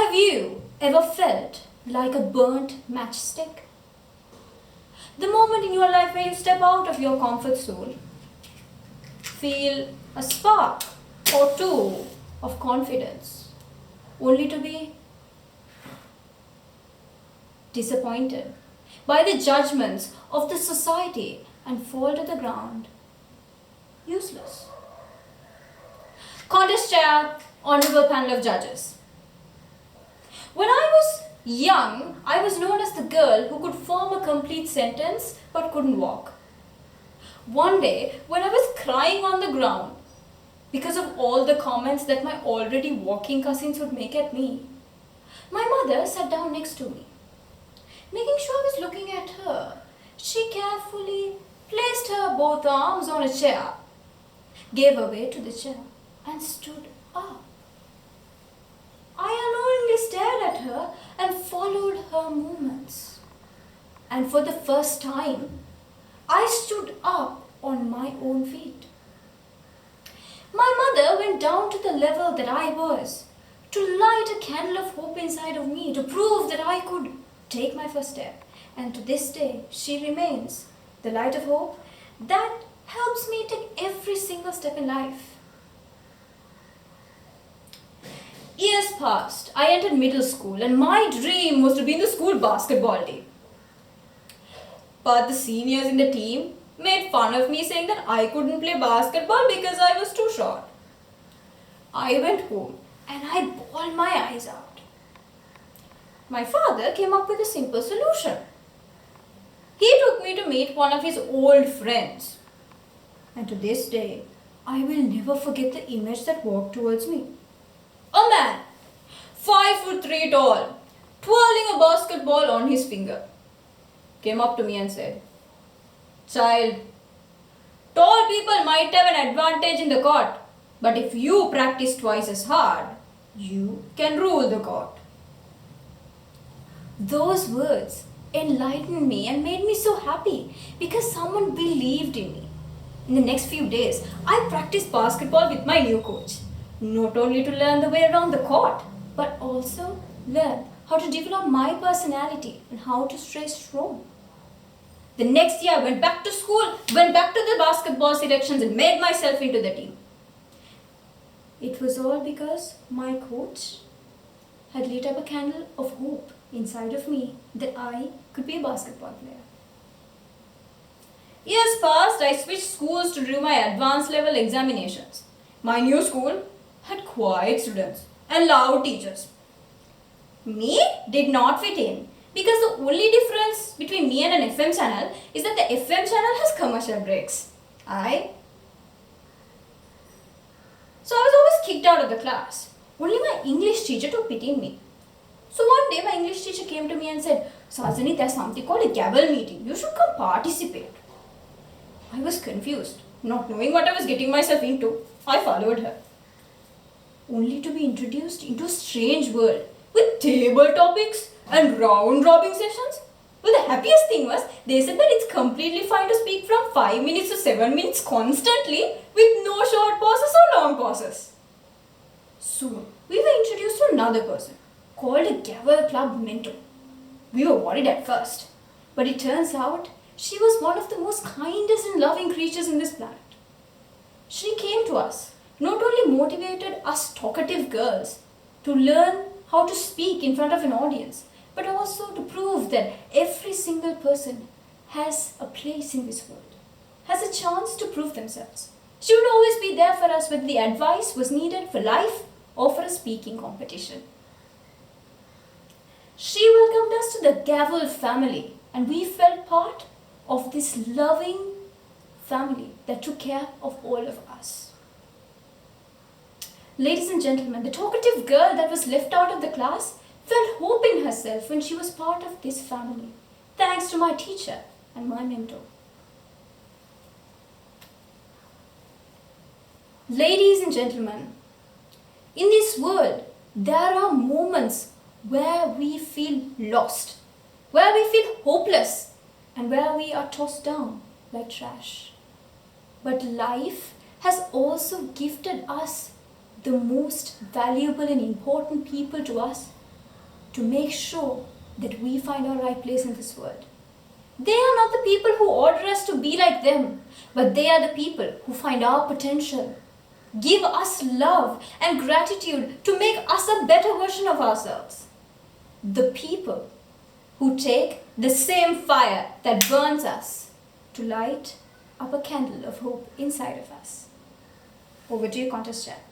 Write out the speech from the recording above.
Have you ever felt like a burnt matchstick? The moment in your life where you step out of your comfort zone, feel a spark or two of confidence, only to be disappointed by the judgments of the society and fall to the ground, useless. Contest chair, honorable panel of judges. When I was young, I was known as the girl who could form a complete sentence but couldn't walk. One day, when I was crying on the ground because of all the comments that my already walking cousins would make at me, my mother sat down next to me. Making sure I was looking at her, she carefully placed her both arms on a chair, gave way to the chair, and stood up. I unknowingly stared at her and followed her movements. And for the first time, I stood up on my own feet. My mother went down to the level that I was to light a candle of hope inside of me to prove that I could take my first step. And to this day, she remains the light of hope that helps me take every single step in life. Years passed. I entered middle school and my dream was to be in the school basketball team. But the seniors in the team made fun of me saying that I couldn't play basketball because I was too short. I went home and I bawled my eyes out. My father came up with a simple solution. He took me to meet one of his old friends. And to this day, I will never forget the image that walked towards me. A man, 5'3" tall, twirling a basketball on his finger, came up to me and said, "Child, tall people might have an advantage in the court, but if you practice twice as hard, you can rule the court." Those words enlightened me and made me so happy because someone believed in me. In the next few days, I practiced basketball with my new coach, not only to learn the way around the court, but also learn how to develop my personality and how to stay strong. The next year, I went back to school, went back to the basketball selections and made myself into the team. It was all because my coach had lit up a candle of hope inside of me that I could be a basketball player. Years passed, I switched schools to do my advanced level examinations. My new school had quiet students and loud teachers. Me did not fit in because the only difference between me and an FM channel is that the FM channel has commercial breaks. So I was always kicked out of the class. Only my English teacher took pity in me. So one day my English teacher came to me and said, "Sajani, there's something called a Gavel meeting. You should come participate." I was confused. Not knowing what I was getting myself into, I followed her. Only to be introduced into a strange world with table topics and round robin sessions. Well, the happiest thing was they said that it's completely fine to speak from 5 minutes to 7 minutes constantly with no short pauses or long pauses. Soon, we were introduced to another person called a Gavel Club mentor. We were worried at first, but it turns out she was one of the most kindest and loving creatures in this planet. She came to us, not only motivated us talkative girls to learn how to speak in front of an audience, but also to prove that every single person has a place in this world, has a chance to prove themselves. She would always be there for us whether the advice was needed for life or for a speaking competition. She welcomed us to the Gavel family, and we felt part of this loving family that took care of all of us. Ladies and gentlemen, the talkative girl that was left out of the class felt hope in herself when she was part of this family, thanks to my teacher and my mentor. Ladies and gentlemen, in this world, there are moments where we feel lost, where we feel hopeless, and where we are tossed down like trash. But life has also gifted us the most valuable and important people to us to make sure that we find our right place in this world. They are not the people who order us to be like them, but they are the people who find our potential, give us love and gratitude to make us a better version of ourselves. The people who take the same fire that burns us to light up a candle of hope inside of us. Over to you, contest chat.